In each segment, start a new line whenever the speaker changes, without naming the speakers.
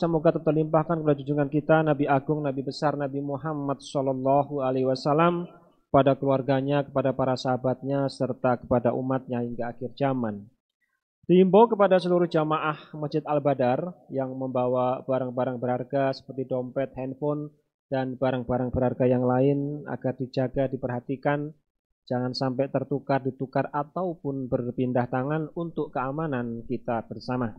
semoga terlimpahkan kepada junjungan kita Nabi Agung, Nabi besar, Nabi Muhammad Sallallahu Alaihi Wasallam, kepada keluarganya, kepada para sahabatnya, serta kepada umatnya hingga akhir zaman. Dihimbau kepada seluruh jamaah Masjid Al-Badar yang membawa barang-barang berharga seperti dompet, handphone, dan barang-barang berharga yang lain agar dijaga, diperhatikan, jangan sampai tertukar, ditukar, ataupun berpindah tangan untuk keamanan kita bersama.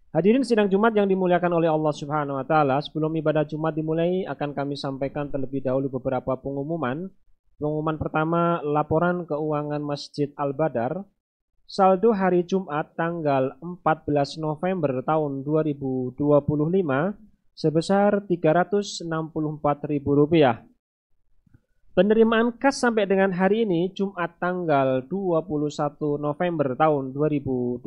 Hadirin sidang Jumat yang dimuliakan oleh Allah Subhanahu wa Ta'ala, sebelum ibadah Jumat dimulai akan kami sampaikan terlebih dahulu beberapa pengumuman. Pengumuman pertama, laporan keuangan Masjid Al-Badar. Saldo hari Jumat tanggal 14 November tahun 2025 sebesar Rp364.000. Penerimaan kas sampai dengan hari ini Jumat tanggal 21 November tahun 2025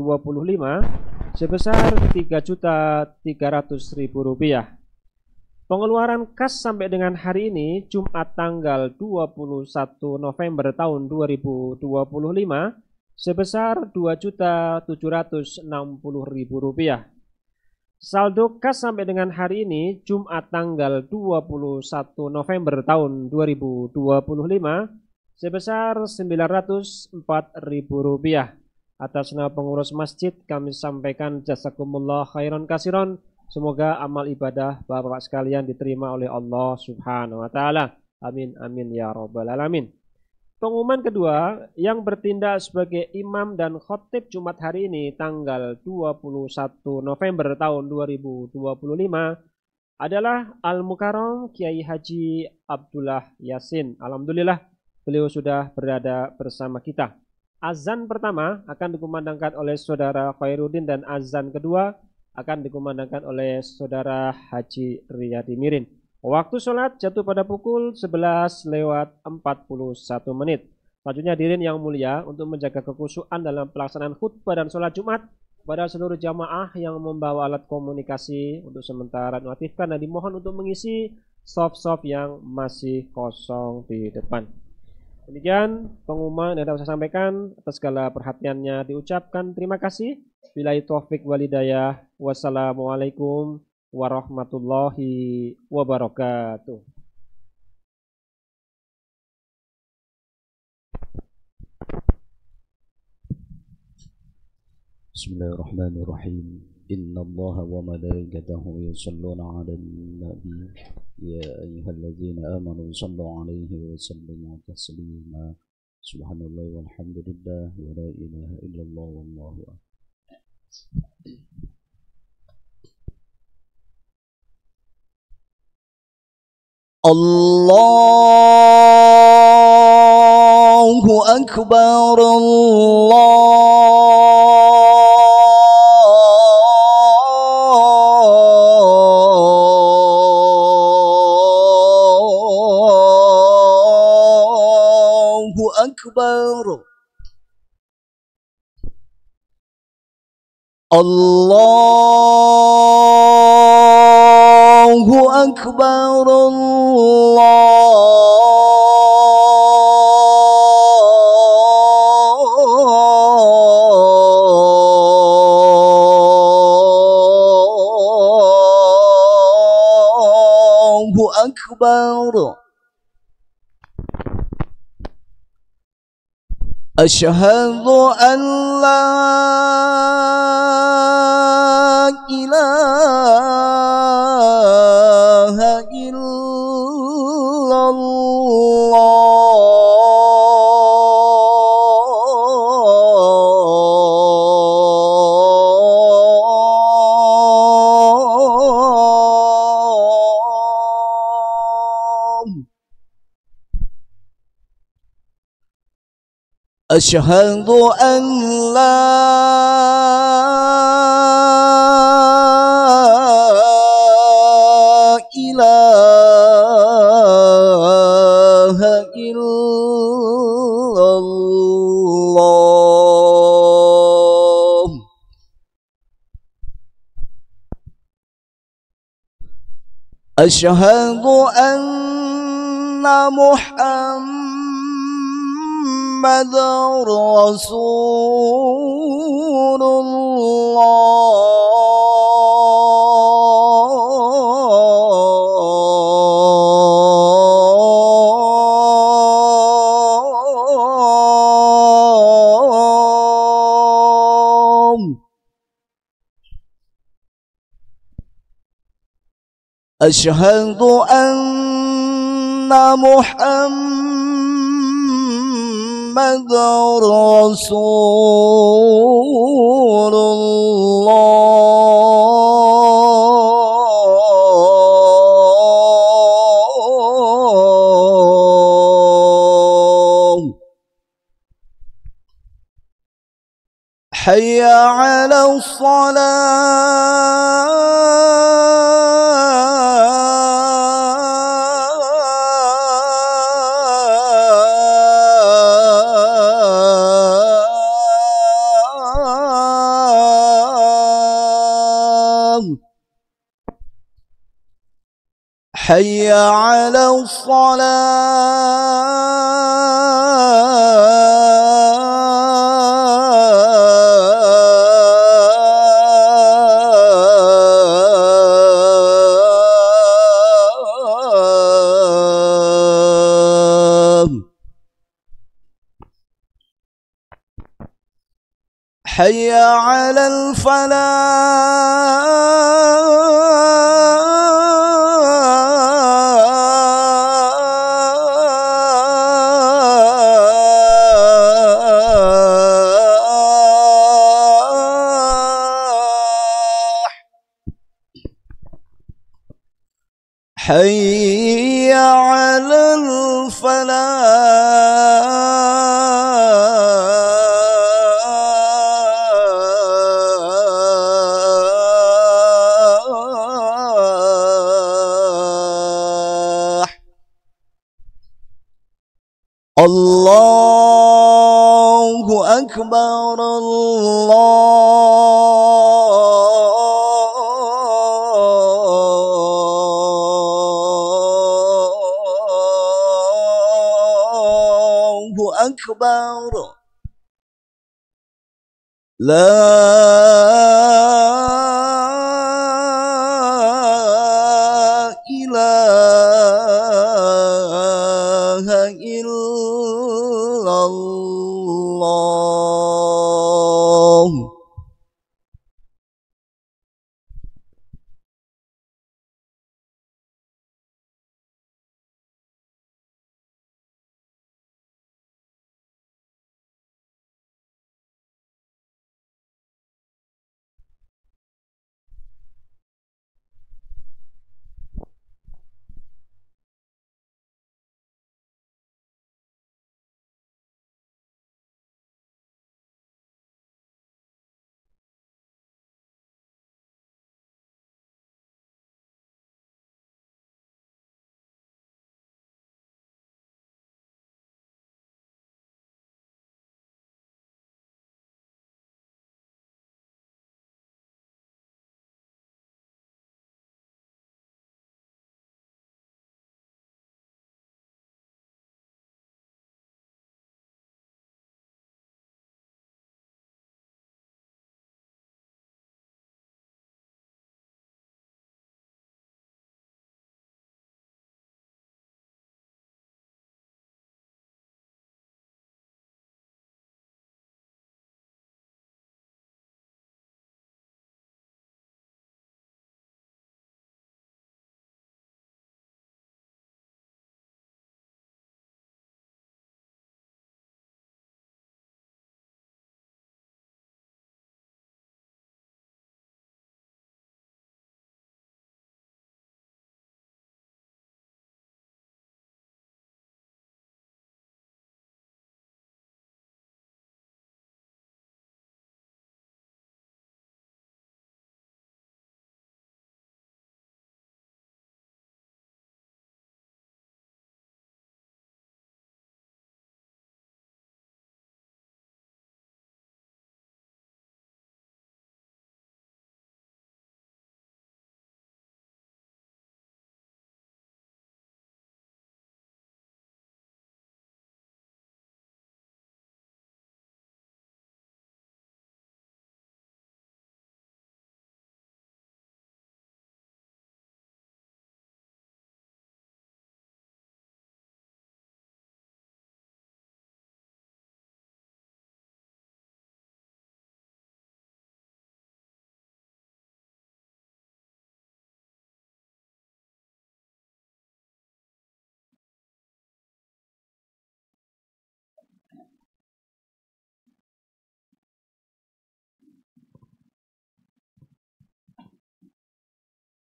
sebesar Rp3.300.000. Pengeluaran kas sampai dengan hari ini Jumat tanggal 21 November tahun 2025 sebesar Rp2.760.000. Saldo kas sampai dengan hari ini Jumat tanggal 21 November tahun 2025 sebesar Rp904.000. Atas nama pengurus masjid kami sampaikan jazakumullah khairan kasiron. Semoga amal ibadah Bapak sekalian diterima oleh Allah Subhanahu wa Ta'ala. Amin amin ya rabbal alamin. Pengumuman kedua, yang bertindak sebagai imam dan khotib Jumat hari ini tanggal 21 November tahun 2025 adalah Al-Mukarram Kiai Haji Abdullah Yasin. Alhamdulillah beliau sudah berada bersama kita. Azan pertama akan dikumandangkan oleh Saudara Khairuddin dan azan kedua akan dikumandangkan oleh Saudara Haji Riyadi Mirin. Waktu sholat jatuh pada pukul 11:41. Selanjutnya hadirin yang mulia, untuk menjaga kekhusyuan dalam pelaksanaan khutbah dan sholat Jumat pada seluruh jamaah yang membawa alat komunikasi untuk sementara diaktifkan dan dimohon untuk mengisi soft yang masih kosong di depan. Demikian pengumuman yang dapat saya sampaikan. Atas segala perhatiannya diucapkan terima kasih. Billahi taufik wal hidayah. Wassalamualaikum warahmatullahi wabarakatuh.
Bismillahirrahmanirrahim. Innallaha wa malaikatahu yusholluna 'alan nabi ya ayyuhalladzina amanu shallu 'alaihi wa sallimu taslima. Subhanallahi walhamdulillah wa la ilaha illallah wallahu akbar. Allahu Akbar, Allahu Akbar, Allahu Akbar, Allahu Akbar. Asyhadu an la ilaha illallah. Asyhadu an la ilaha illallah. Asyhadu anna Muhammadar Rasulullah. أشهد أن محمد رسول الله حي على الصلاة حي على الصلاة حي على الفلاح حي على الفلاح الله أكبر الله أكبر لا إله إلا الله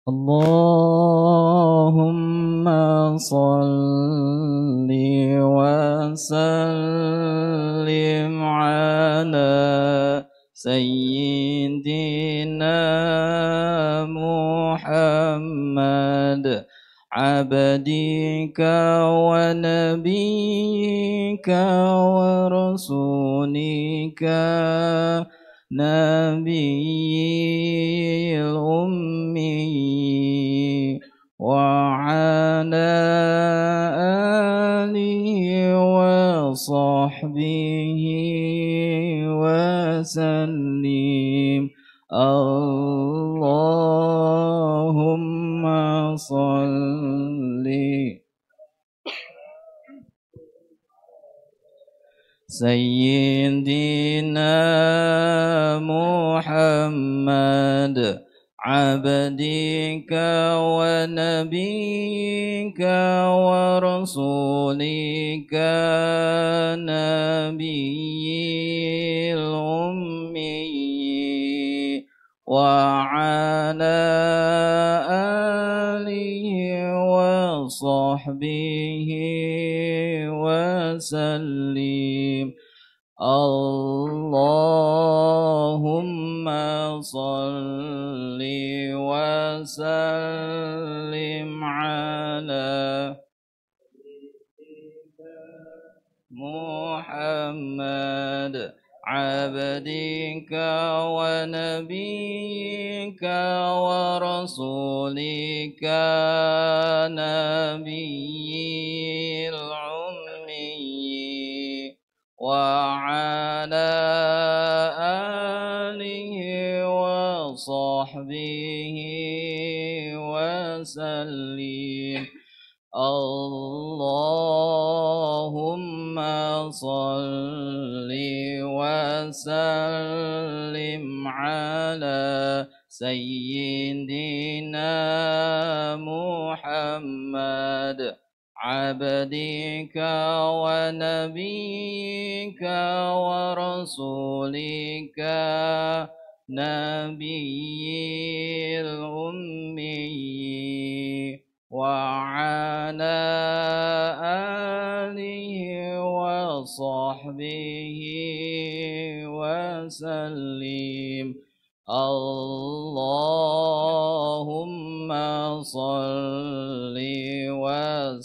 اللهم صل وسلم على سيدنا محمد عبدك ونبيك ورسولك نبي الأمي وعلى آله وصحبه وسلم اللهم صل سيدنا محمد عبدك ونبيك ورسولك نبي الأمي وعلى آله وصحبه وسلم اللهم صل وسلم على محمد عبدك ونبيك ورسولك نبي الأمي وعلى آله وصحبه وسلم اللهم صل وسلم على سيدنا محمد عبدك ونبيك ورسولك نبي الأمي وعلى آله وصحبه وسلم اللهم صل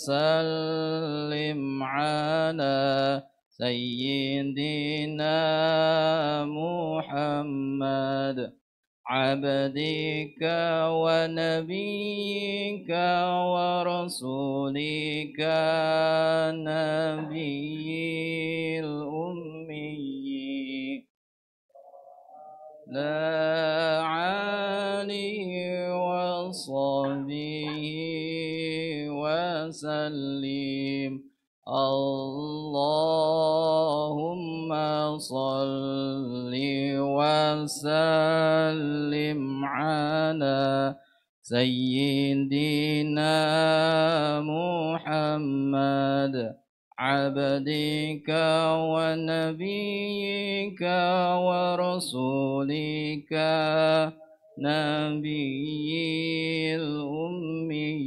وسلم على سيدنا محمد عبدك ونبيك ورسولك نبي الأمي لا عليه وصحبه وسلم اللهم صل وسلم على سيدنا محمد عبدك ونبيك ورسولك نبي الأمي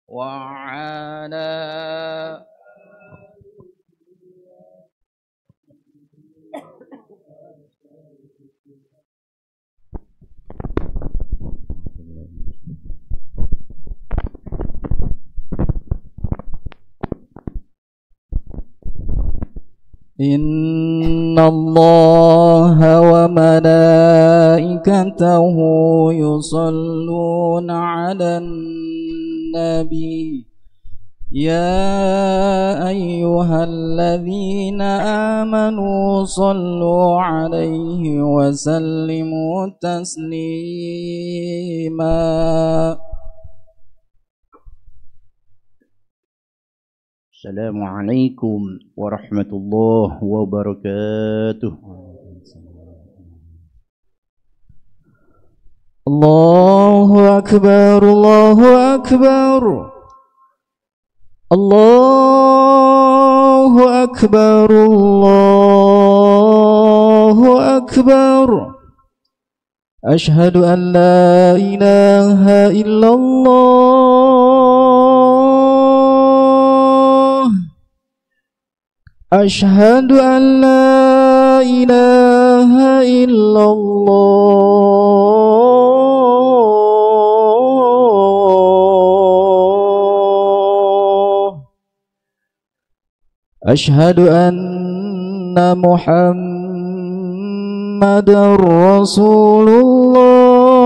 وعلى إن الله وملائكته يصلون على النبي يا أيها الذين آمنوا صلوا عليه وسلموا تسليما.
السلام عليكم ورحمة الله وبركاته.
الله أكبر الله أكبر الله أكبر الله أكبر أشهد أن لا إله إلا الله أشهد أن لا إله إلا الله أشهد أن محمد رسول الله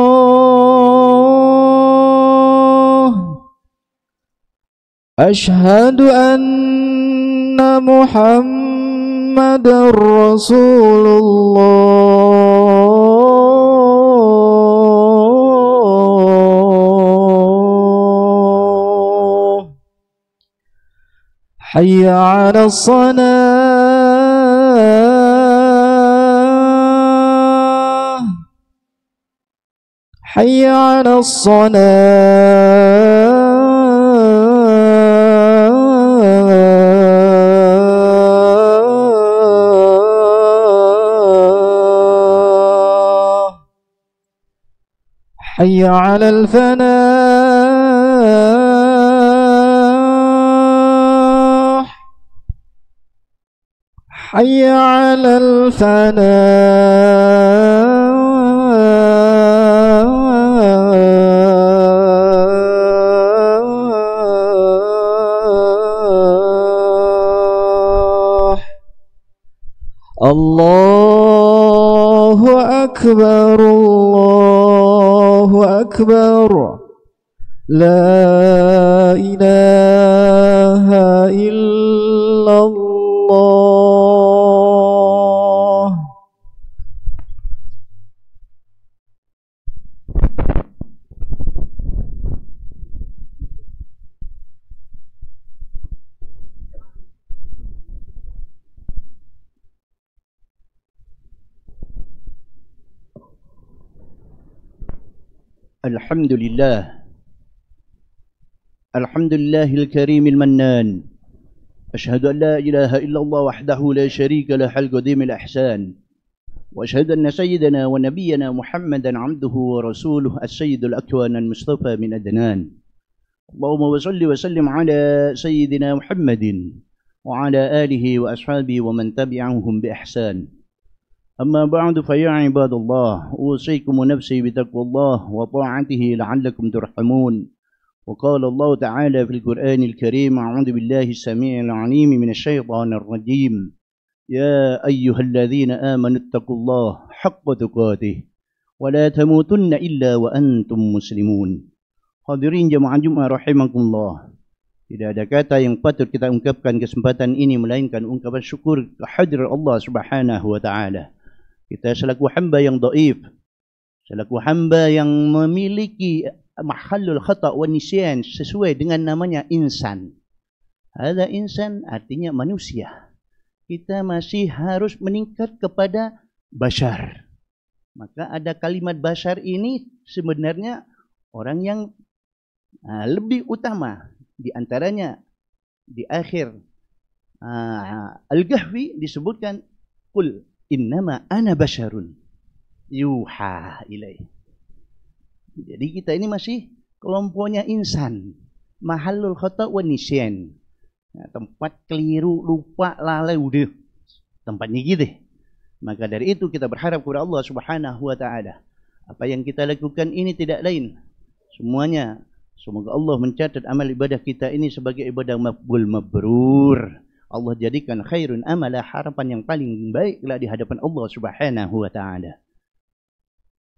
أشهد أن محمد رسول الله حي على الصلاة حي على الصلاة حي على الفلاح حي على الفلاح الله أكبر الله أكبر لا إله إلا الله
الحمد لله الكريم المنان أشهد أن لا إله إلا الله وحده لا شريك له القديم الإحسان وأشهد أن سيدنا ونبينا محمدا عبده ورسوله السيد الأكوان المصطفى من أدنان اللهم صل وسلم على سيدنا محمد وعلى آله وأصحابه ومن تبعهم بإحسان أما بعد فيا عباد الله أوصيكم ونفسي بتقوى الله وطاعته لعلكم ترحمون وقال الله تعالى في القرآن الكريم أعوذ بالله السميع العليم من الشيطان الرجيم يا أيها الذين آمنوا اتقوا الله حق تقاته ولا تموتن إلا وأنتم مسلمون. Hadirin jemaah Jumat rahimakumullah. Tidak ada kata yang patut kita ungkapkan kesempatan ini melainkan ungkapan syukur kehadirat Allah Subhanahu wa taala. Kita selaku hamba yang dhaif, selaku hamba yang memiliki mahallul khata' wa nisyan sesuai dengan namanya insan. Ada insan artinya manusia. Kita masih harus meningkat kepada bashar. Maka ada kalimat bashar ini sebenarnya orang yang lebih utama. Di antaranya di akhir Al-Kahfi disebutkan qul innama ana basyarun yuha ilaih. Jadi kita ini masih kelompoknya insan, mahallul khata' wa nisyan. Tempat keliru, lupa, lalai udah tempatnya gitu. Maka dari itu kita berharap kepada Allah Subhanahu wa taala. Apa yang kita lakukan ini tidak lain semuanya semoga Allah mencatat amal ibadah kita ini sebagai ibadah maqbul mabrur. Allah jadikan khairun amala, harapan yang paling baiklah di hadapan Allah Subhanahu wa taala.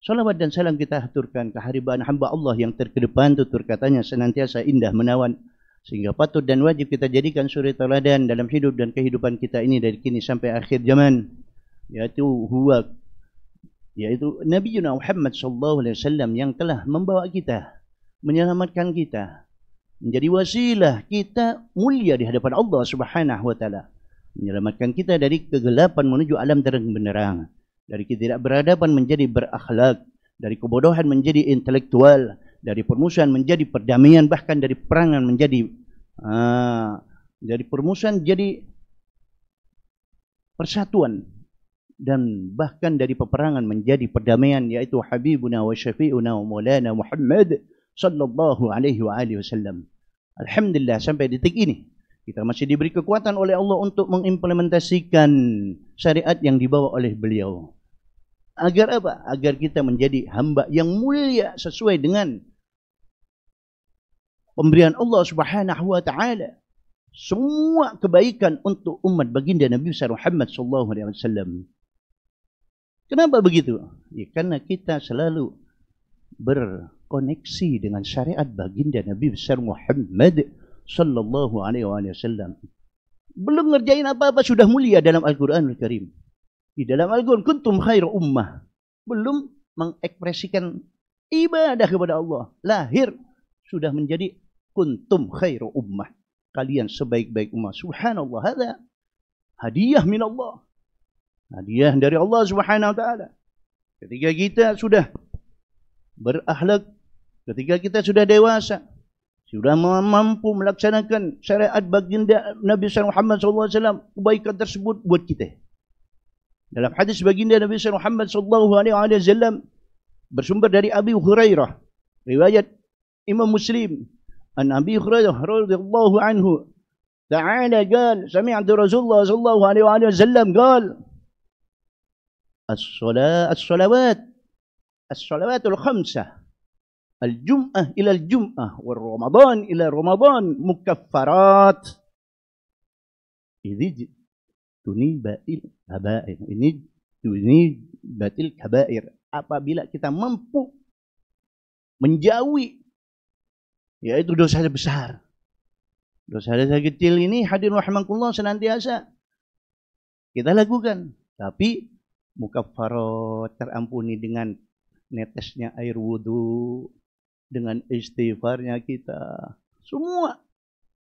Salawat dan salam kita haturkan kehadiran hamba Allah yang terkedepan, tutur katanya senantiasa indah menawan, sehingga patut dan wajib kita jadikan suri teladan dalam hidup dan kehidupan kita ini dari kini sampai akhir zaman, yaitu Nabi Muhammad sallallahu alaihi wasallam yang telah membawa kita, menyelamatkan kita, menjadi wasilah kita mulia di hadapan Allah Subhanahu wa taala, menyelamatkan kita dari kegelapan menuju alam terang benderang, dari ketidakberadaban menjadi berakhlak, dari kebodohan menjadi intelektual, dari permusuhan menjadi perdamaian, bahkan dari perangan menjadi dari permusuhan jadi persatuan. dan bahkan dari peperangan menjadi perdamaian, yaitu Habibuna wa Syafi'una wa Maulana Muhammad sallallahu alaihi wa alihi wasallam. Alhamdulillah sampai detik ini kita masih diberi kekuatan oleh Allah untuk mengimplementasikan syariat yang dibawa oleh beliau. Agar apa? Agar kita menjadi hamba yang mulia sesuai dengan pemberian Allah Subhanahu wa taala. Semua kebaikan untuk umat baginda Nabi besar Muhammad sallallahu alaihi wasallam. Kenapa begitu? Ya, karena kita selalu berkoneksi dengan syariat baginda Nabi besar Muhammad sallallahu alaihi wasallam. Belum ngerjain apa-apa sudah mulia dalam Al-Qur'anul Karim. Di dalam Al-Qur'an kuntum khairu ummah. Belum mengekspresikan ibadah kepada Allah. Lahir sudah menjadi kuntum khairu ummah. Kalian sebaik-baik umat. Subhanallah, hadza hadiah min Allah. Hadiah dari Allah Subhanahu wa taala. Ketika kita sudah berakhlak, ketika kita sudah dewasa, sudah mampu melaksanakan syariat baginda Nabi Muhammad SAW, kebaikan tersebut buat kita. Dalam hadis baginda Nabi Muhammad SAW bersumber dari Abi Hurairah, riwayat Imam Muslim, an Abi Hurairah radhiyallahu anhu ta'ala qala sami'tu Rasulullah sallallahu alaihi wasallam qala الصلوات الخمسة الجمعة إلى الجمعة والرمضان إلى رمضان مكفرات إذ تنيبت الكبائر. Apabila kita mampu menjauhi yaitu dosa besar. Dosa-dosa kecil ini hadirin rahimakumullah senantiasa kita lakukan, tapi mukaffarat terampuni dengan netesnya air wudu, dengan istighfarnya kita. Semua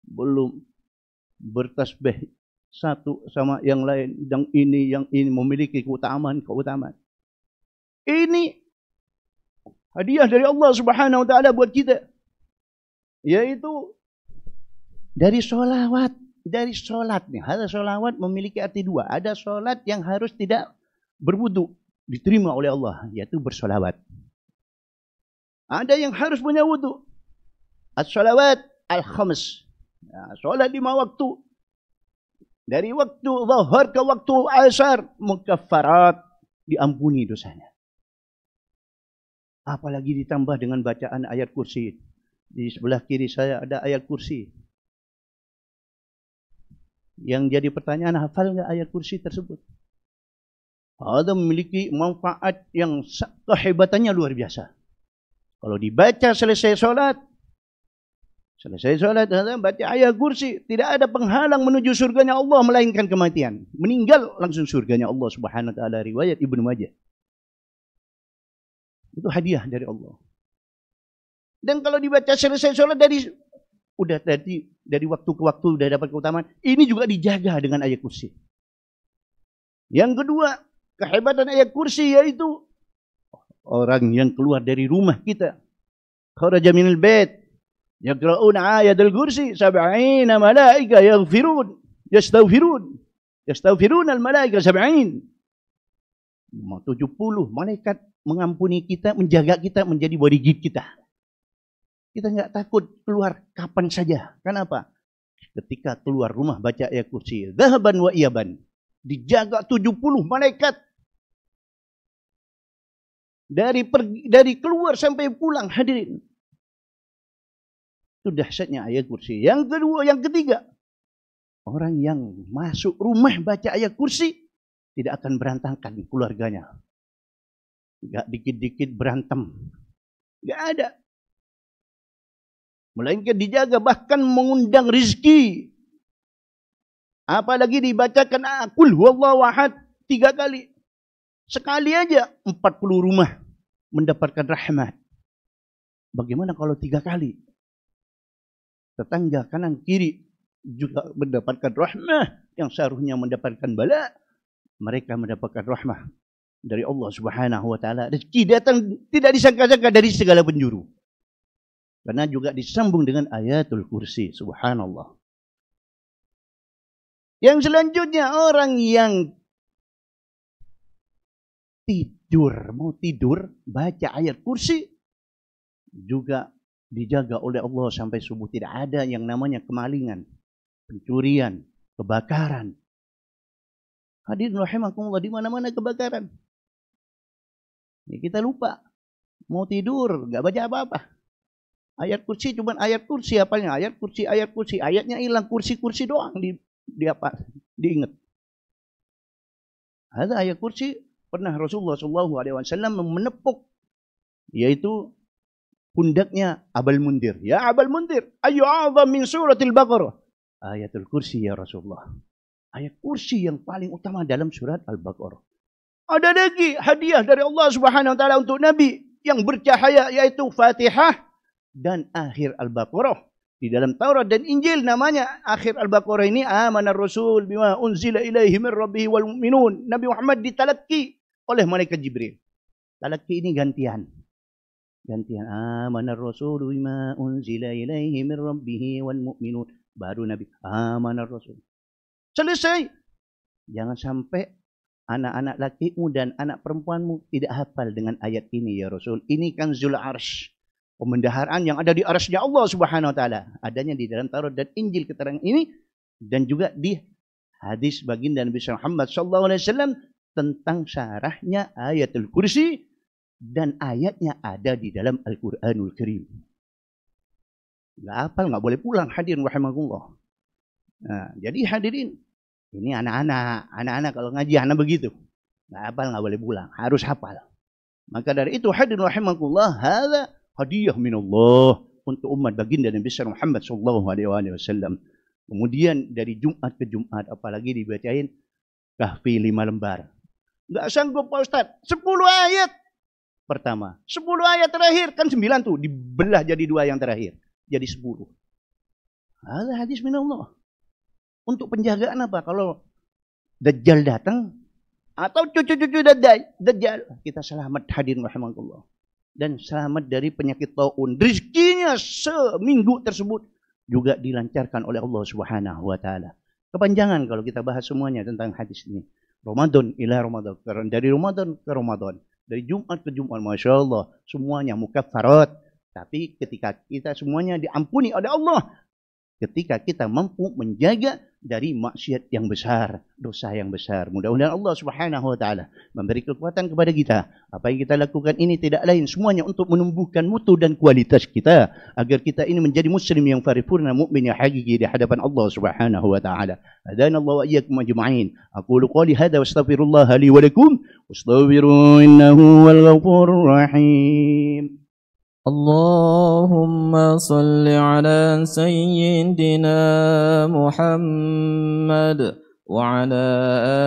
belum bertasbih satu sama yang lain, yang ini memiliki keutamaan. Ini hadiah dari Allah Subhanahu wa taala buat kita, yaitu dari sholawat. Dari sholat nih, ada sholawat memiliki arti dua. Ada sholat yang harus tidak berwudu, diterima oleh Allah, yaitu bersolawat. Ada yang harus punya wudu. As-sholawat al-khams. Nah, sholat 5 waktu. Dari waktu zuhur ke waktu asar, mukaffarat, diampuni dosanya. Apalagi ditambah dengan bacaan ayat kursi. Di sebelah kiri saya ada ayat kursi. Yang jadi pertanyaan, hafal nggak ayat kursi tersebut? Ada memiliki manfaat yang kehebatannya luar biasa. Kalau dibaca selesai sholat, baca ayat kursi, tidak ada penghalang menuju surganya Allah melainkan kematian. Meninggal langsung surganya Allah Subhanahu wa taala, riwayat Ibnu Majah. Itu hadiah dari Allah. Dan kalau dibaca selesai sholat dari waktu ke waktu sudah dapat keutamaan, ini juga dijaga dengan ayat kursi. Yang kedua, kehebatan ayat kursi yaitu orang yang keluar dari rumah kita, kharaja minal bait, yaqra'una ayatul kursi, 70 malaika yastaghfirun al malaika 70. 70 malaikat mengampuni kita, menjaga kita, menjadi bodyguard kita. Kita enggak takut keluar kapan saja. Kenapa? Ketika keluar rumah baca ayat kursi, dhahaban wa iyaban, dijaga 70 malaikat. Dari keluar sampai pulang, hadirin. Itu dahsyatnya ayat kursi. Yang ketiga, orang yang masuk rumah baca ayat kursi tidak akan berantakan keluarganya. Enggak dikit-dikit berantem. Enggak ada. Melainkan dijaga, bahkan mengundang rizki. Apalagi dibacakan Qul huwallahu ahad 3 kali. Sekali aja 40 rumah mendapatkan rahmat. Bagaimana kalau 3 kali? Tetangga kanan kiri juga mendapatkan rahmat, yang seharusnya mendapatkan bala, mereka mendapatkan rahmat dari Allah Subhanahu wa taala. Rezeki datang tidak disangka-sangka dari segala penjuru. Karena juga disambung dengan ayatul kursi. Subhanallah. Yang selanjutnya, orang yang mau tidur, baca ayat kursi, juga dijaga oleh Allah sampai subuh. Tidak ada yang namanya kemalingan, pencurian, kebakaran. Hadirin rahimakumullah, di mana-mana kebakaran. Ya, kita lupa. Mau tidur, nggak baca apa-apa. Ayat kursi cuman ayat kursi, apanya? Ayat kursi. Ayatnya hilang, kursi doang diingat. Ada ayat kursi pernah Rasulullah SAW menepuk, yaitu pundaknya Abul Mundir. Ya Abul Mundir, ayu a'zam min suratil Baqarah. Ayatul kursi ya Rasulullah. Ayat kursi yang paling utama dalam surat Al-Baqarah. Ada lagi hadiah dari Allah Subhanahu wa taala untuk Nabi yang bercahaya, yaitu Fatihah dan akhir Al-Baqarah. Di dalam Taurat dan Injil namanya akhir Al-Baqarah ini amanar rasul bima unzila ilaihi min rabbih wal mu'minun. Nabi Muhammad ditalaki oleh malaikat Jibril. Talaki ini gantian. Amanar rasul bima unzila ilaihi min rabbih wal mu'minun. Baru Nabi amanar rasul. Selesai. Jangan sampai anak-anak lakimu dan anak perempuanmu tidak hafal dengan ayat ini ya Rasul. Ini kan Zul Arsh. Pemendaharaan yang ada di arasnya Allah Subhanahu wa taala. Adanya di dalam Taurat dan Injil keterangan ini, dan juga di hadis baginda Nabi Muhammad SAW tentang syarahnya ayatul kursi, dan ayatnya ada di dalam Al-Quranul Karim. Nggak hafal, nggak boleh pulang, hadirin rahimakumullah. Nah, jadi hadirin, ini anak-anak kalau ngaji anak begitu, nggak hafal nggak boleh pulang, harus hafal. Maka dari itu hadirin rahimakumullah, hadza hadiah minallah untuk umat baginda Nabi Muhammad SAW. Kemudian dari Jumat ke Jumat, apalagi dibacain Kahfi 5 lembar. Nggak sanggup Pak Ustaz, 10 ayat pertama, 10 ayat terakhir, kan 9 tuh, dibelah jadi 2 yang terakhir, jadi 10. Ada hadis minallah. Untuk penjagaan apa? Kalau Dajjal datang, atau cucu-cucu Dajjal, kita selamat hadirin rahimakumullah. Dan selamat dari penyakit taun. Rizkinya seminggu tersebut juga dilancarkan oleh Allah Subhanahu wa taala. Kepanjangan kalau kita bahas semuanya tentang hadis ini. Ramadan ila Ramadan, dari Ramadan ke Ramadan, dari Jumat ke Jumat, Masya Allah, semuanya mukaffarat. Tapi ketika kita semuanya diampuni oleh Allah, ketika kita mampu menjaga dari maksiat yang besar, dosa yang besar. Mudah-mudahan Allah Subhanahu wa taala memberi kekuatan kepada kita. Apa yang kita lakukan ini tidak lain semuanya untuk menumbuhkan mutu dan kualitas kita, agar kita ini menjadi muslim yang paripurna, mukmin yang hakiki di hadapan Allah Subhanahu wa taala. Hadanallahu wa iyyakum ajma'in. Aqulu qali hadza wastaghfirullah li wa lakum wastaghfiru innahu wal ghafurur rahim.
اللهم صل على سيدنا محمد وعلى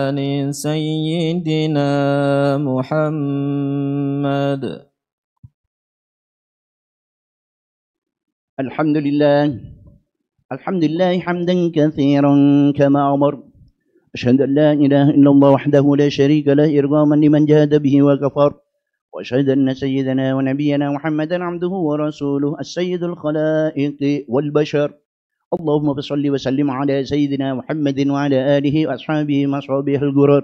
آل سيدنا محمد.
الحمد لله حمدا كثيرا كما أمر. أشهد أن لا إله إلا الله وحده لا شريك له إرغاما لمن جاهد به وكفر. وأشهد أن سيدنا ونبينا محمدا عبده ورسوله السيد الخلائق والبشر. اللهم صل وسلم على سيدنا محمد وعلى آله وأصحابه وأصحابه الغرر.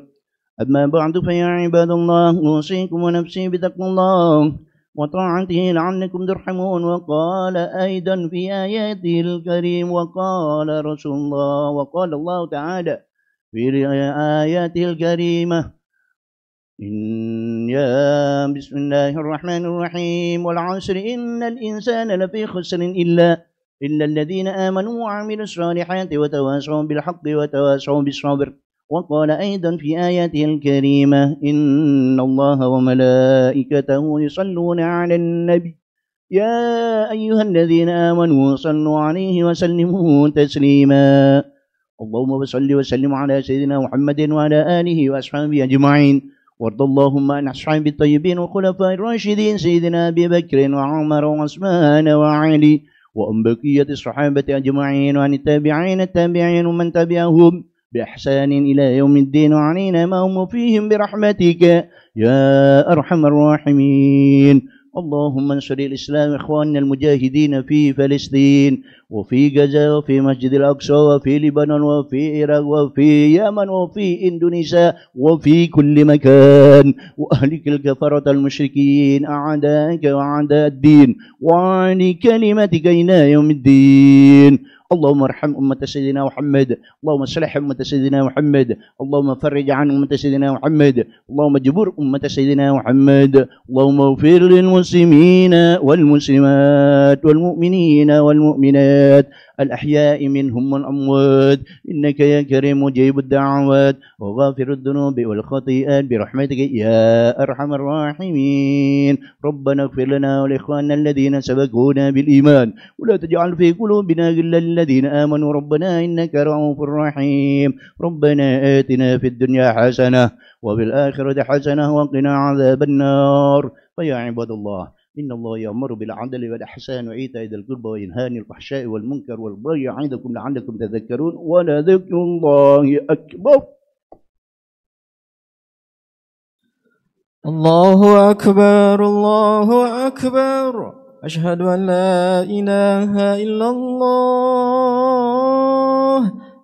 أما بعد فيا عباد الله، أوصيكم ونفسي بتقوى الله وطاعته لعلكم ترحمون. وقال أيضا في آياته الكريم، وقال رسول الله، وقال الله تعالى في آياته الكريمة، بسم الله الرحمن الرحيم، والعصر إن الإنسان لفي خسر إلا الذين آمنوا وعملوا الصالحات وتواصوا بالحق وتواصوا بالصبر. وقال أيضا في آياته الكريمة، إن الله وملائكته يصلون على النبي يا أيها الذين آمنوا صلوا عليه وسلموا تسليما. اللهم صل وسلم على سيدنا محمد وعلى آله وأصحابه أجمعين. وارض اللهم عن أصحاب الطيبين والخلفاء الراشدين سيدنا أبي بكر وعمر وعثمان وعلي، وعن بقية الصحابة أجمعين، وعن التابعين ومن تبعهم بإحسان إلى يوم الدين، وعلينا ما هم فيهم برحمتك يا أرحم الراحمين. اللهم انصر الإسلام إخواننا المجاهدين في فلسطين وفي غزة وفي مسجد الأقصى وفي لبنان وفي العراق وفي اليمن وفي إندونيسيا وفي كل مكان، وأهلك الكفرة المشركين أعداءك وأعداء الدين وعن كلمتك إلى يوم الدين. اللهم ارحم أمة سيدنا محمد، اللهم اصلح أمة سيدنا محمد، اللهم فرج عن أمة سيدنا محمد، اللهم اجبر أمة سيدنا محمد، اللهم اغفر للمسلمين والمسلمات والمؤمنين والمؤمنات الأحياء منهم والأموات، إنك يا كريم مجيب الدعوات وغافر الذنوب والخطيئات برحمتك يا أرحم الراحمين. ربنا اغفر لنا ولإخواننا الذين سبقونا بالإيمان ولا تجعل في قلوبنا غلا للذين آمنوا ربنا إنك رؤوف رحيم. ربنا آتنا في الدنيا حسنة وفي الآخرة حسنة وقنا عذاب النار. فيا عباد الله إن الله يأمر بالعدل والإحسان وإيتاء ذي القربى وينهى عن الفحشاء والمنكر والبغي يعظكم لعلكم تذكرون ولذكر الله أكبر.
الله أكبر الله أكبر، أشهد أن لا إله إلا الله،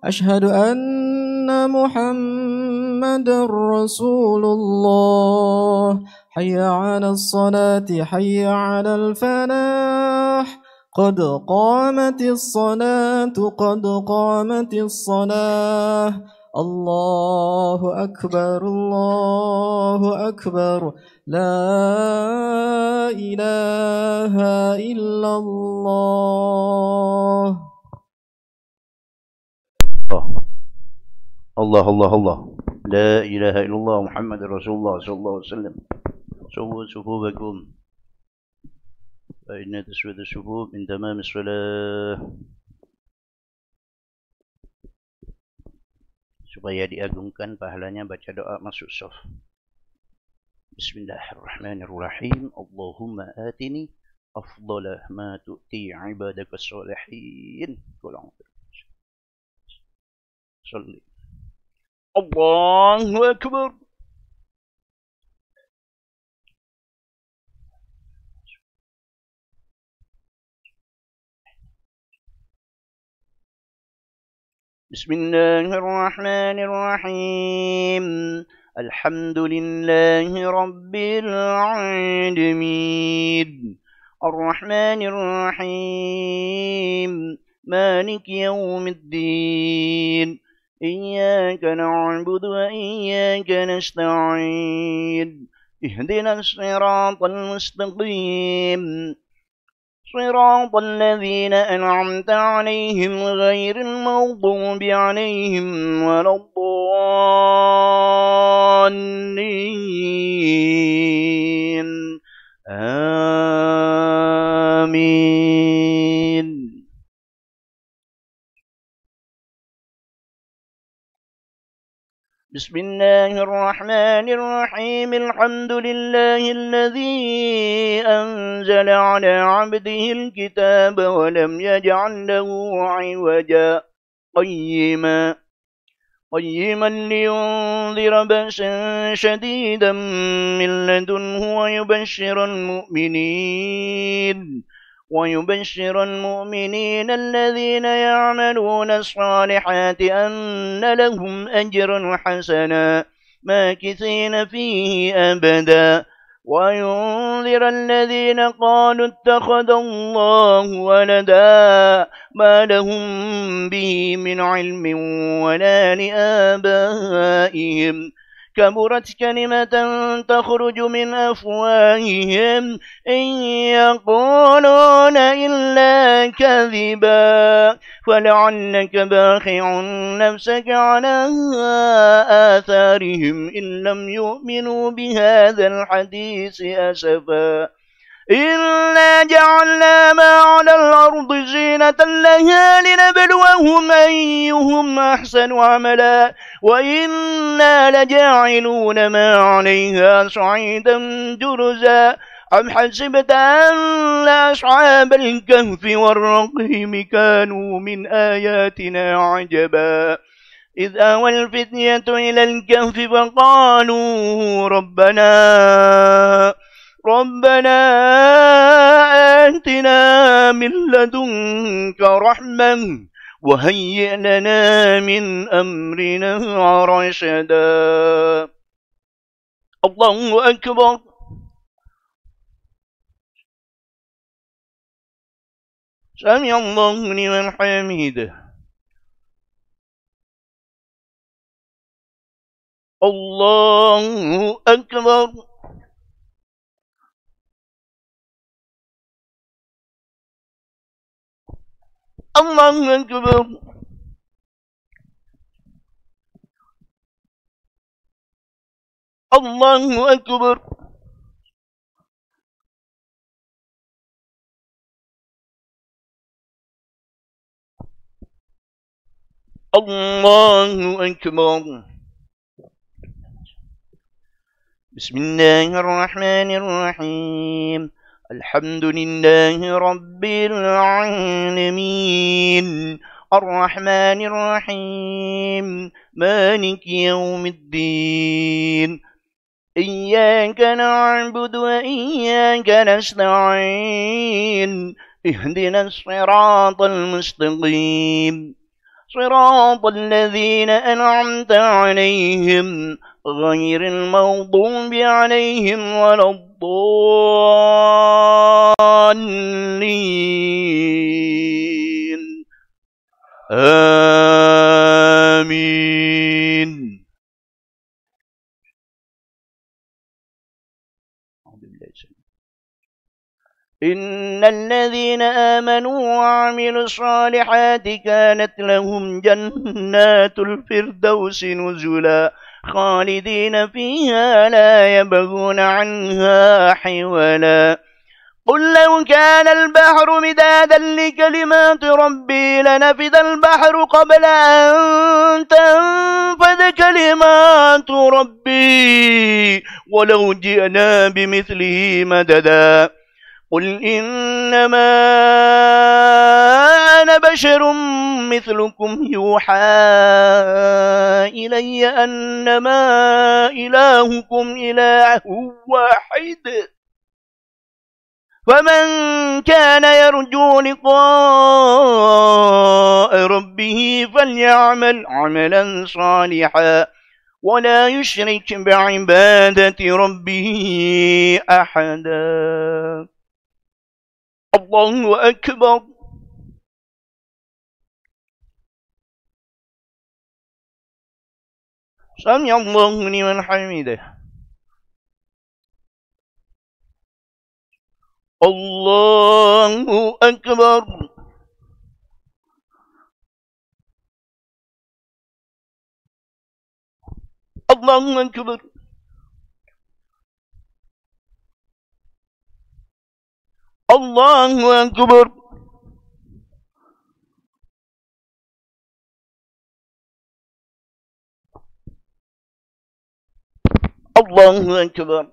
أشهد أن محمد رسول الله. حي على الصلاة حي على الفلاح، قد قامت الصلاة قد قامت الصلاة. الله أكبر الله أكبر، لا إله إلا الله.
الله الله الله، لا إله إلا الله محمد رسول الله صلى الله عليه وسلم. سووا صفوفكم فإن تسوية الصفوف من تمام الصلاة. Supaya diagungkan pahalanya baca doa masuk shaf. Bismillahirrahmanirrahim. Allahumma atini afdala ma tu'ti ibadaka salihin. Salli. Allahu akbar. بسم الله الرحمن الرحيم. الحمد لله رب العالمين الرحمن الرحيم مالك يوم الدين إياك نعبد وإياك نستعين اهدنا الصراط المستقيم صراط الذين أنعمت عليهم غير المغضوب عليهم ولا الضالين آمين. بسم الله الرحمن الرحيم. الحمد لله الذي أنزل على عبده الكتاب ولم يجعل له عوجا قيما لينذر بأسا شديدا من لدنه ويبشر المؤمنين الذين يعملون الصالحات أن لهم أجرا حسنا ماكثين فيه أبدا وينذر الذين قالوا اتخذ الله ولدا ما لهم به من علم ولا لآبائهم كبرت كلمة تخرج من أفواههم إن يقولون إلا كذبا فلعلك باخع نفسك على آثارهم إن لم يؤمنوا بهذا الحديث أسفا إنا جعلنا ما على الأرض زينة لها لنبلوهم أيهم أحسن عملا وإنا لجاعلون ما عليها صعيدا جرزا أم حسبت أن أصحاب الكهف والرقيم كانوا من آياتنا عجبا إذ آوى الفتية إلى الكهف فقالوا ربنا آتنا من لدنك رحمة وهيئ لنا من أمرنا رشدا. الله أكبر. سمع الله لمن حمده. الله أكبر. الله أكبر. الله أكبر. الله أكبر. بسم الله الرحمن الرحيم. الحمد لله رب العالمين الرحمن الرحيم مالك يوم الدين إياك نعبد وإياك نستعين اهدنا الصراط المستقيم صراط الذين أنعمت عليهم غير المغضوب عليهم ولا الضالين آمين. إن الذين آمنوا وعملوا الصالحات كانت لهم جنات الفردوس نزلا خالدين فيها لا يبغون عنها حولا. قل لو كان البحر مدادا لكلمات ربي لنفد البحر قبل أن تنفد كلمات ربي ولو جئنا بمثله مددا. قل إنما أنا بشر مثلكم يوحى إلي أنما إلهكم إله واحد فمن كان يرجو لقاء ربه فليعمل عملا صالحا ولا يشرك بعبادة ربه أحدا. الله أكبر. سمع الله لمن حمده. الله أكبر. الله أكبر. الله أكبر. الله أكبر.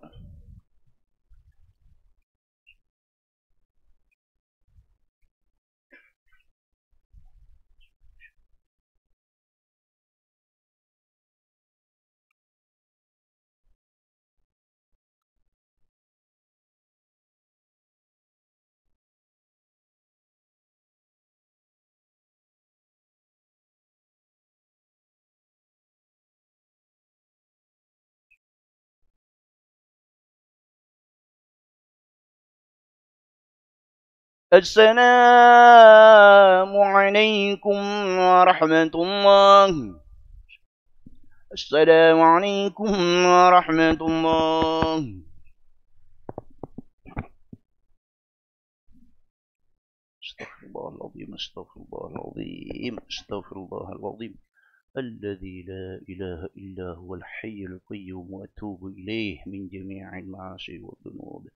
السلام عليكم ورحمة الله. السلام عليكم ورحمة الله. استغفر الله العظيم. استغفر الله العظيم. استغفر الله العظيم الذي لا إله إلا هو الحي القيوم وأتوب إليه من جميع المعاصي والذنوب.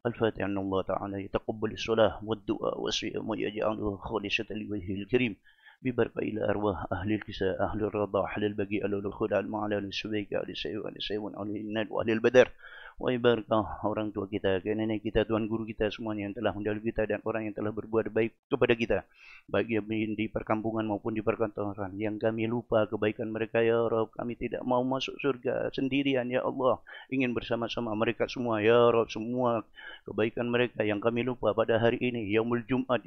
الفاتحة. أن الله تعالى يتقبل الصلاة والدعاء والصيام ويجعله خالصة لوجهه الكريم ببركة إلى أرواح أهل الكساء أهل الرضا أهل البقيع أهل الخدع المعلى أهل السبيك أهل السيف أهل السيف أهل النار وأهل البدر wa barakah orang tua kita, nenek kita, tuan guru kita semuanya yang telah mendahului kita dan orang yang telah berbuat baik kepada kita, baik yang di perkampungan maupun di perkantoran. Yang kami lupa kebaikan mereka ya Rabb, kami tidak mau masuk surga sendirian ya Allah, ingin bersama-sama mereka semua ya Rabb. Semua kebaikan mereka yang kami lupa pada hari ini, Yaumul Jumat,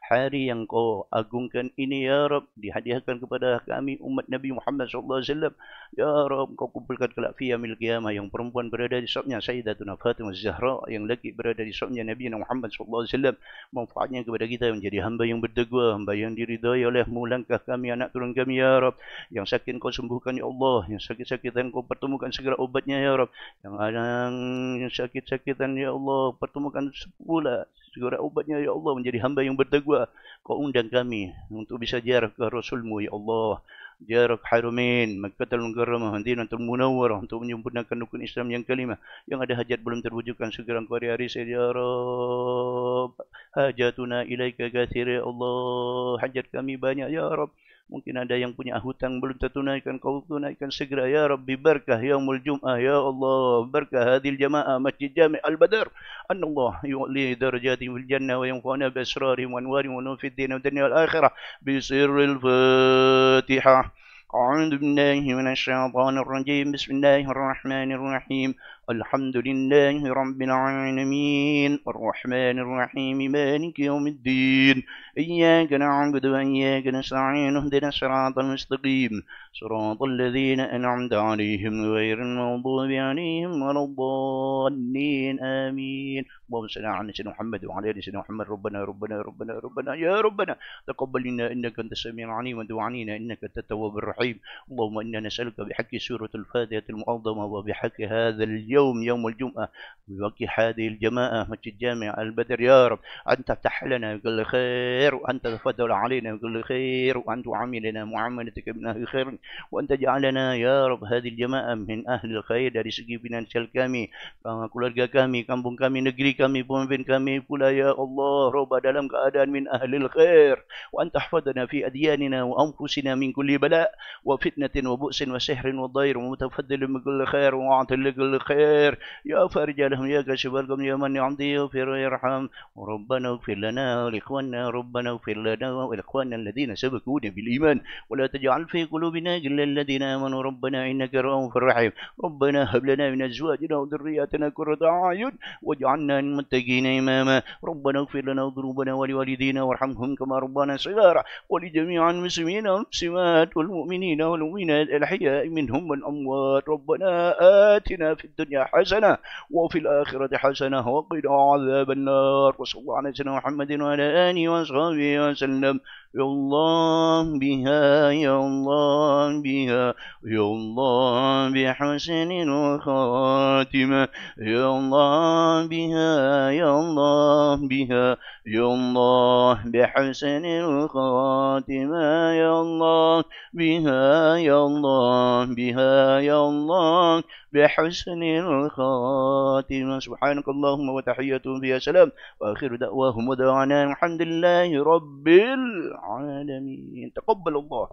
hari yang kau agungkan ini ya Rabb, dihadiahkan kepada kami umat Nabi Muhammad SAW. Ya Rabb, kau kumpulkan kelak fi yaumil qiyamah, yang perempuan berada di safnya Sayyidatuna Fatimah Zahra, yang laki berada di safnya Nabi Muhammad SAW. Manfaatnya kepada kita menjadi hamba yang bertakwa, hamba yang diridai oleh-Mu. Langkah kami, anak turun kami ya Rabb, yang sakit kau sembuhkan ya Allah, yang sakit-sakitan kau pertemukan segera obatnya ya Rabb, yang sakit-sakitan ya Allah pertemukan pula segera obatnya ya Allah, menjadi hamba yang bertakwa. Kau undang kami untuk bisa ziarah ke Rasul-Mu ya Allah, ziarah Harumin, Makkahul Mukarramah, Madinatul Munawwarah, untuk menyempurnakan rukun Islam yang kelima. Yang ada hajat belum terwujudkan segera Engkau realisasi ya Rabb. Hajatuna ilaika katsir ya Allah, hajat kami banyak ya Rabb. Mungkin ada yang punya hutang belum tertunaikan, kau tunaikan segera ya Rabbi. Barakah Yaumul Jum'ah ya Allah, barakah hadil jamaah Masjid Jami' Al-Badar, an Allah yu'li darajati fil jannah wa yanfa'una bi asrarihim wa anwarihim wa nufid din wa dunya wal akhirah bi sirril Fatihah. أعوذ بالله من الشيطان الرجيم. بسم الله الرحمن الرحيم. الحمد لله رب العالمين الرحمن الرحيم مالك يوم الدين إياك نعبد وإياك نستعين اهدنا الصراط المستقيم صراط الذين أنعمت عليهم غير المغضوب عليهم ولا الضالين آمين. اللهم صل على سيدنا محمد وعلى آل سيدنا محمد. ربنا يا ربنا تقبل منا إنك أنت السميع العليم وتب علينا إنك أنت التواب الرحيم. اللهم إنا نسألك بحق سورة الفاتحة المعظمة وبحق هذا اليوم يوم الجمعة وبحق هذه الجماعة مسجد جامع البدر يا رب أن تفتح لنا بكل خير وأن تتفضل علينا بكل خير وأن تعاملنا معاملتك من أهل خير وأن تجعلنا يا رب هذه الجماعة من أهل الخير dari segi finansial kami, keluarga kami, kampung kami, negeri kami, pemimpin kami pula ya Allah Rabb dalam keadaan min ahlil khair wa an tahfadna fi adyanina wa anfusina min kulli bala wa fitnatin wa bu'sin wa sihrin wa dhair wa mutafaddilin min kulli khair wa a'til kulli khair ya farjalhum ya kashifalhum ya man ya'ti yaghfir yarham. Rabbana ighfir lana wa li ikhwanina rabbana ighfir lana wa li ikhwanina alladhina sabaquna bil iman wa la taj'al fi qulubina ghillan lilladhina amanu rabbana innaka ra'ufur rahim. Rabbana hab lana min azwajina wa dhurriyyatina qurrata a'yun waj'alna lil muttaqina imama. Rabbana ighfir lana dhunubana wa li walidina warhamhum kama rabbana shighara wa li jami'il muslimina wal muslimat wal mu'minina wal mu'minat al ahya'i minhum wal amwat. Rabbana atina fid dunya حسنة وفي الآخرة حسنة وقنا عذاب النار. وصلى الله على سيدنا محمد وعلى آله وصحبه وسلم. يا الله بها يا الله بها يا الله بحسن الخاتمة يا الله بها يا الله بها يا الله بحسن الخاتمة يا الله بها يا الله بها يا الله بحسن الخاتمة. سبحانك اللهم وتحياتهم فيها سلام وآخر دعواهم ودعوانا الحمد لله رب العالمين. تقبل الله.